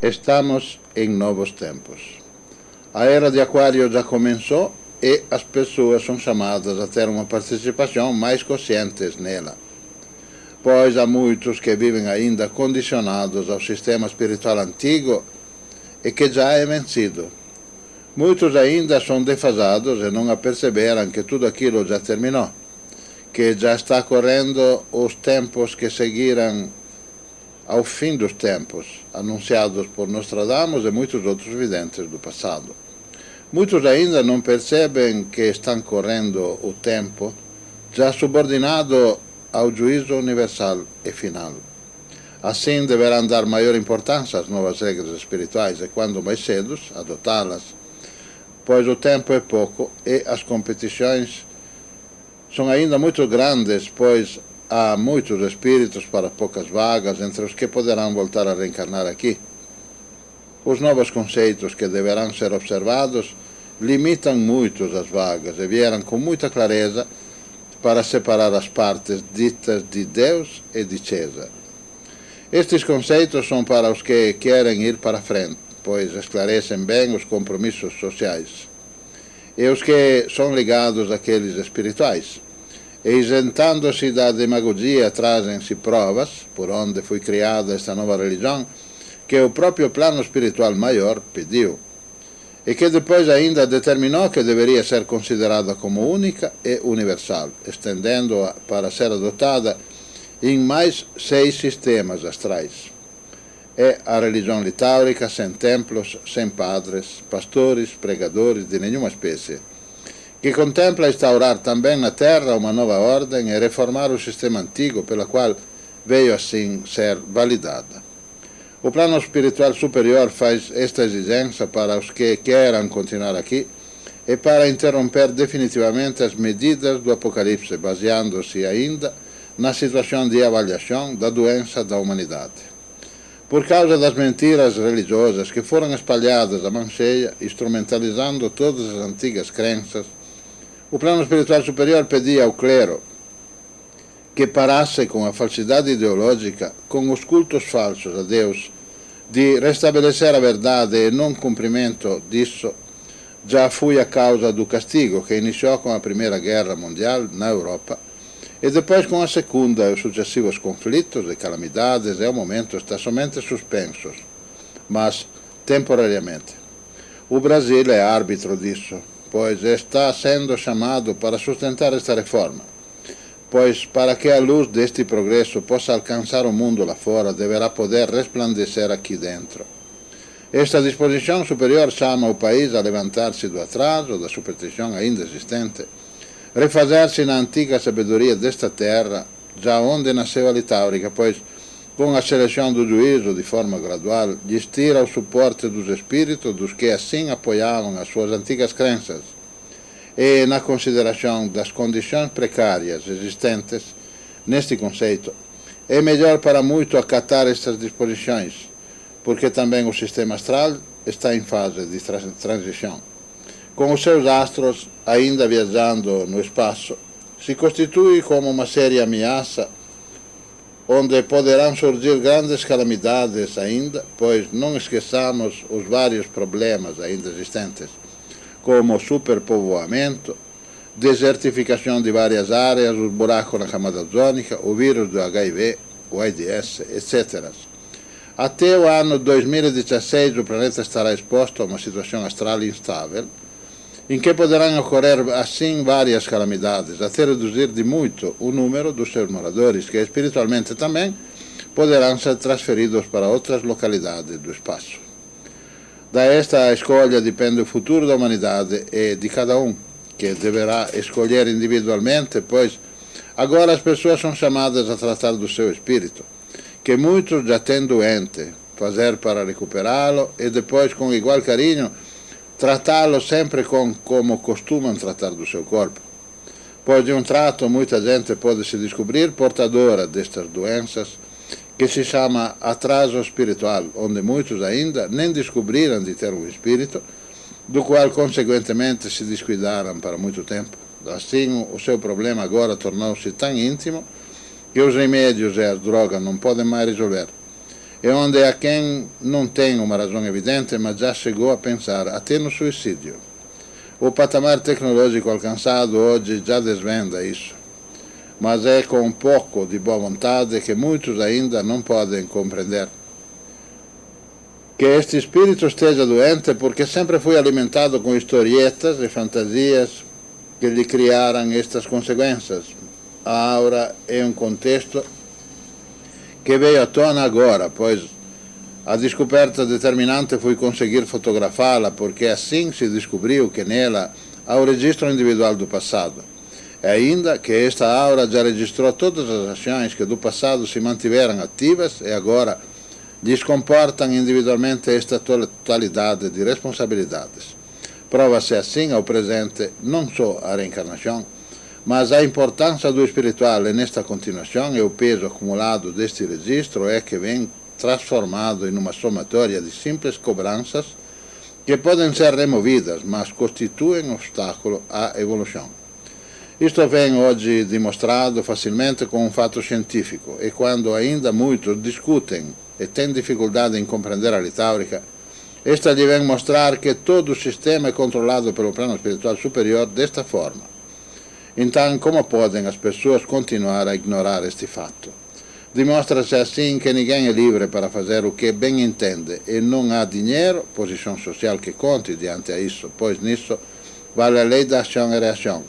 Estamos em novos tempos. A era de Aquário já começou e as pessoas são chamadas a ter uma participação mais consciente nela, pois há muitos que vivem ainda condicionados ao sistema espiritual antigo e que já é vencido. Muitos ainda são defasados e não aperceberam que tudo aquilo já terminou, que já está correndo os tempos que seguiram ao fim dos tempos, anunciados por Nostradamus e muitos outros videntes do passado. Muitos ainda não percebem que estão correndo o tempo já subordinado ao juízo universal e final. Assim deverão dar maior importância às novas regras espirituais e, quando mais cedo, adotá-las, pois o tempo é pouco e as competições são ainda muito grandes, pois há muitos espíritos para poucas vagas entre os que poderão voltar a reencarnar aqui. Os novos conceitos que deverão ser observados limitam muito as vagas e vieram com muita clareza para separar as partes ditas de Deus e de César. Estes conceitos são para os que querem ir para frente, pois esclarecem bem os compromissos sociais, e os que são ligados àqueles espirituais. E isentando-se da demagogia, trazem-se provas, por onde foi criada esta nova religião, que o próprio plano espiritual maior pediu, e que depois ainda determinou que deveria ser considerada como única e universal, estendendo-a para ser adotada em mais 6 sistemas astrais. É a religião litáurica sem templos, sem padres, pastores, pregadores de nenhuma espécie, que contempla instaurar também na Terra uma nova ordem e reformar o sistema antigo pela qual veio assim ser validada. O plano espiritual superior faz esta exigência para os que queiram continuar aqui e para interromper definitivamente as medidas do Apocalipse, baseando-se ainda na situação de avaliação da doença da humanidade. Por causa das mentiras religiosas que foram espalhadas à mão cheia, instrumentalizando todas as antigas crenças, o plano espiritual superior pedia ao clero que parasse com a falsidade ideológica, com os cultos falsos a Deus, de restabelecer a verdade e não cumprimento disso, já foi a causa do castigo que iniciou com a Primeira Guerra Mundial na Europa e depois com a Segunda e os sucessivos conflitos e calamidades, e ao momento está somente suspensos, mas temporariamente. O Brasil é árbitro disso, pois está sendo chamado para sustentar esta reforma, pois para que a luz deste progresso possa alcançar o mundo lá fora, deverá poder resplandecer aqui dentro. Esta disposição superior chama o país a levantar-se do atraso, da superstição ainda existente, refazer-se na antiga sabedoria desta terra, já onde nasceu a litáurica, pois com a seleção do juízo de forma gradual, lhes tira o suporte dos espíritos dos que assim apoiavam as suas antigas crenças, e na consideração das condições precárias existentes neste conceito, é melhor para muito acatar estas disposições, porque também o sistema astral está em fase de transição. Com os seus astros ainda viajando no espaço, se constitui como uma séria ameaça onde poderão surgir grandes calamidades ainda, pois não esqueçamos os vários problemas ainda existentes, como o superpovoamento, desertificação de várias áreas, os buracos na camada ozônica, o vírus do HIV, o AIDS, etc. Até o ano 2016 o planeta estará exposto a uma situação astral instável, em que poderão ocorrer assim várias calamidades, até reduzir de muito o número dos seus moradores, que espiritualmente também poderão ser transferidos para outras localidades do espaço. Da esta escolha depende o futuro da humanidade e de cada um, que deverá escolher individualmente, pois agora as pessoas são chamadas a tratar do seu espírito, que muitos já têm doente, fazer para recuperá-lo e depois, com igual carinho, tratá-lo sempre como costumam tratar do seu corpo. Pois de um trato muita gente pode se descobrir portadora destas doenças, que se chama atraso espiritual, onde muitos ainda nem descobriram de ter um espírito, do qual consequentemente se descuidaram para muito tempo. Assim, o seu problema agora tornou-se tão íntimo que os remédios e as drogas não podem mais resolver. e onde há quem não tem uma razão evidente, mas já chegou a pensar até no suicídio. O patamar tecnológico alcançado hoje já desvenda isso, mas é com um pouco de boa vontade que muitos ainda não podem compreender. Que este espírito esteja doente porque sempre foi alimentado com historietas e fantasias que lhe criaram estas consequências. A aura é um contexto que veio à tona agora, pois a descoberta determinante foi conseguir fotografá-la, porque assim se descobriu que nela há o registro individual do passado. E ainda que esta aura já registrou todas as ações que do passado se mantiveram ativas e agora lhes comportam individualmente esta totalidade de responsabilidades. Prova-se assim ao presente não só a reencarnação, mas a importância do espiritual nesta continuação e o peso acumulado deste registro é que vem transformado em uma somatória de simples cobranças que podem ser removidas, mas constituem obstáculo à evolução. Isto vem hoje dimostrado facilmente com um fato científico, e quando ainda muitos discutem e têm dificuldade em compreender a litáurica, esta lhe vem mostrar que todo o sistema é controlado pelo plano espiritual superior desta forma. Então, como podem as pessoas continuar a ignorar este fato? Dimostra-se assim que ninguém é livre para fazer o que bem entende e não há dinheiro, posição social que conte diante a isso, pois nisso vale a lei da ação e reação,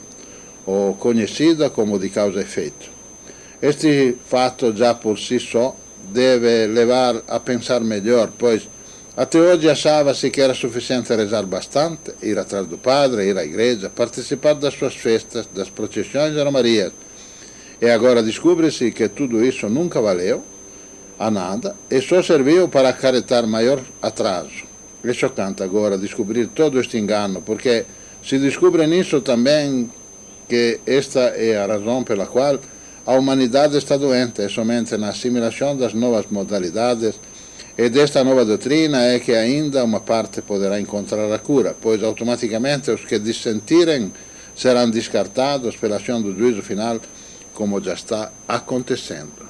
ou conhecida como de causa e efeito. Este fato já por si só deve levar a pensar melhor, pois até hoje achava-se que era suficiente rezar bastante, ir atrás do padre, ir à igreja, participar das suas festas, das procissões e romarias. E agora descobre-se que tudo isso nunca valeu a nada e só serviu para acarretar maior atraso. É chocante agora descobrir todo este engano, porque se descobre nisso também que esta é a razão pela qual a humanidade está doente, é somente na assimilação das novas modalidades e desta nova doutrina é que ainda uma parte poderá encontrar a cura, pois automaticamente os que dissentirem serão descartados pela ação do juízo final, como já está acontecendo.